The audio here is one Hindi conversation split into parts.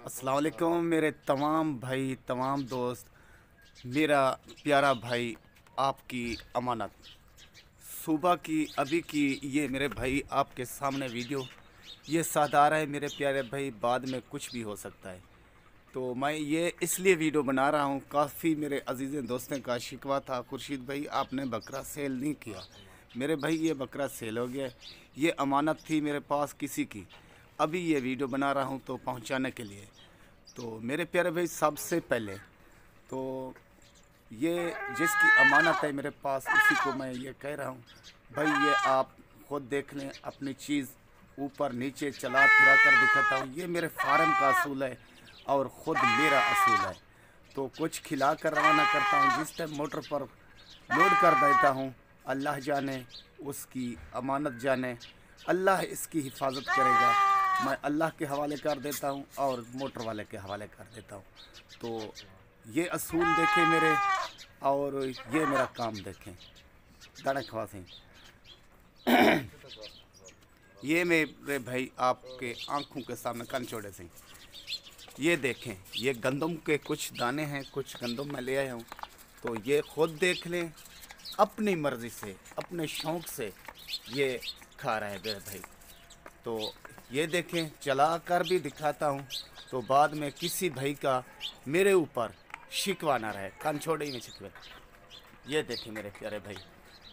अस्सलाम वालेकुम मेरे तमाम भाई तमाम दोस्त, मेरा प्यारा भाई आपकी अमानत सुबह की अभी की ये मेरे भाई आपके सामने वीडियो ये साधारण है मेरे प्यारे भाई, बाद में कुछ भी हो सकता है। तो मैं ये इसलिए वीडियो बना रहा हूँ, काफ़ी मेरे अजीज़ दोस्तों का शिकवा था, खुर्शीद भाई आपने बकरा सेल नहीं किया। मेरे भाई ये बकरा सेल हो गया, ये अमानत थी मेरे पास किसी की, अभी ये वीडियो बना रहा हूँ तो पहुँचाने के लिए। तो मेरे प्यारे भाई सबसे पहले तो ये जिसकी अमानत है मेरे पास उसी को मैं ये कह रहा हूँ भाई, ये आप खुद देख लें, अपनी चीज़ ऊपर नीचे चला फिरा कर दिखाता हूँ। ये मेरे फार्म का असूल है और ख़ुद मेरा असूल है। तो कुछ खिला कर रवाना करता हूँ, जिस टाइम मोटर पर लोड कर देता हूँ, अल्लाह जाने उसकी अमानत जाने, अल्लाह इसकी हिफाजत करेगा। मैं अल्लाह के हवाले कर देता हूँ और मोटर वाले के हवाले कर देता हूँ। तो ये असूल देखें मेरे, और ये मेरा काम देखें दाना खवा से। ये मेरे भाई आपके आंखों के सामने कान छोड़े से ये देखें, ये गंदम के कुछ दाने हैं, कुछ गंदम मैं ले आया हूँ। तो ये खुद देख लें, अपनी मर्ज़ी से अपने शौक़ से ये खा रहा है मेरे भाई। तो ये देखें, चला कर भी दिखाता हूँ तो बाद में किसी भाई का मेरे ऊपर शिकवा ना रहे, कान छोड़े ही नहीं शिकवे। ये देखें मेरे प्यारे भाई,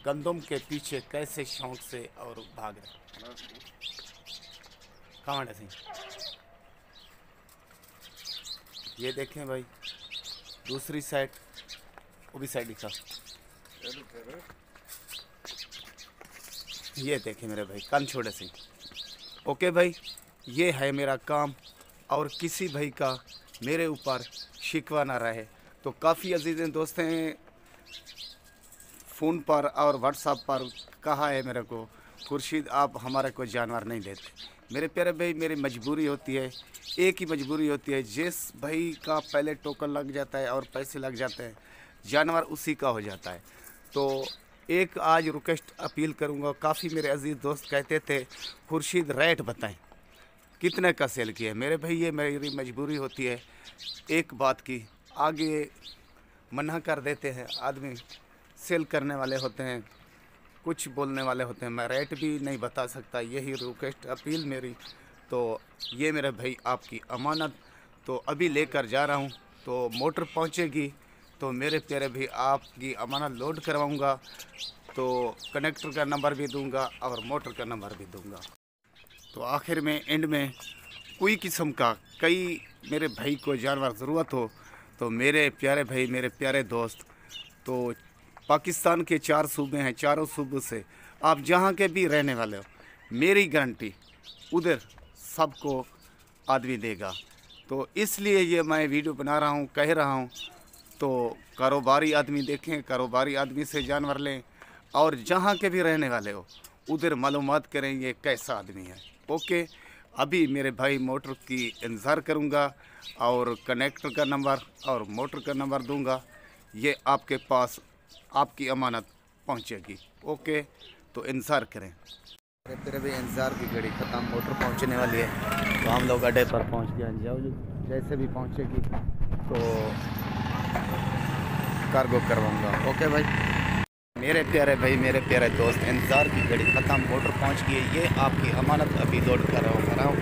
गंदम के पीछे कैसे शौक़ से और भाग रहे। कहाँ से ये देखें भाई, दूसरी साइड वो भी साइड दिखा। ये देखें मेरे भाई, कान छोड़े से। ओके भाई, ये है मेरा काम, और किसी भाई का मेरे ऊपर शिकवा ना रहे। तो काफ़ी अजीज़ दोस्त हैं फ़ोन पर और व्हाट्सएप पर कहा है मेरे को, खुर्शीद आप हमारे को जानवर नहीं देते। मेरे प्यारे भाई, मेरी मजबूरी होती है, एक ही मजबूरी होती है, जिस भाई का पहले टोकन लग जाता है और पैसे लग जाते हैं, जानवर उसी का हो जाता है। तो एक आज रिक्वेस्ट अपील करूंगा, काफ़ी मेरे अजीज़ दोस्त कहते थे खुर्शीद रेट बताएं कितने का सेल किया है। मेरे भाई ये मेरी मजबूरी होती है, एक बात की आगे मना कर देते हैं आदमी, सेल करने वाले होते हैं, कुछ बोलने वाले होते हैं, मैं रेट भी नहीं बता सकता। यही रिक्वेस्ट अपील मेरी। तो ये मेरे भाई आपकी अमानत तो अभी लेकर जा रहा हूँ, तो मोटर पहुँचेगी तो मेरे प्यारे भाई आपकी अमानत लोड करवाऊँगा। तो कनेक्टर का नंबर भी दूँगा और मोटर का नंबर भी दूँगा। तो आखिर में एंड में कोई किस्म का कई मेरे भाई को जानवर ज़रूरत हो तो मेरे प्यारे भाई, मेरे प्यारे दोस्त, तो पाकिस्तान के 4 सूबे हैं, चारों सूबों से आप जहाँ के भी रहने वाले हो, मेरी गारंटी उधर सबको आदमी देगा। तो इसलिए ये मैं वीडियो बना रहा हूँ, कह रहा हूँ। तो कारोबारी आदमी देखें, कारोबारी आदमी से जानवर लें, और जहाँ के भी रहने वाले हो उधर मालूमात करें ये कैसा आदमी है। ओके, अभी मेरे भाई मोटर की इंतज़ार करूँगा और कनेक्टर का नंबर और मोटर का नंबर दूँगा, ये आपके पास आपकी अमानत पहुँचेगी। ओके, तो इंतज़ार करें। तेरे भी इंतज़ार की घड़ी ख़त्म, मोटर पहुँचने वाली है तो हम लोग अड्डे पर पहुँच गए। जाओ जो जैसे भी पहुँचेगी तो कार्गो करवाऊँगा। ओके भाई, मेरे प्यारे भाई, मेरे प्यारे दोस्त, इंतज़ार की घड़ी ख़त्म, मोटर पहुंच गई है, ये आपकी अमानत अभी लोड कर रहा हूँ।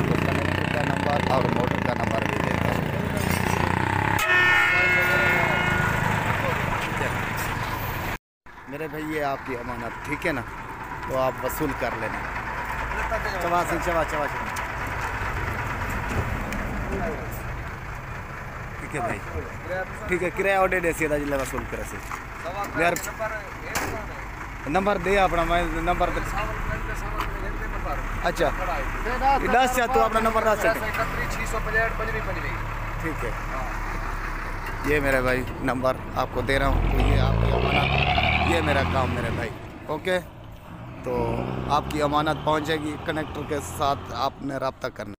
तो कनेक्टर का नंबर और मोटर का नंबर भी देता हूँ। मेरे भाई ये आपकी अमानत, ठीक है ना, तो आप वसूल कर लेना। चवा सिंह चवा चवा चवा, ठीक है भाई, ठीक है। किराया ऑर्डर दे सीधा जिला वसूल करे से यार, नंबर दे अपना, मैं नंबर दे। अच्छा 10 तू अपना नंबर 10 ठीक है। ये मेरे भाई नंबर आपको दे रहा हूँ, तो ये आपकी अमानत, ये मेरा काम मेरे भाई। ओके, तो आपकी अमानत पहुँचेगी, कनेक्टर के साथ आपने रब्ता करना।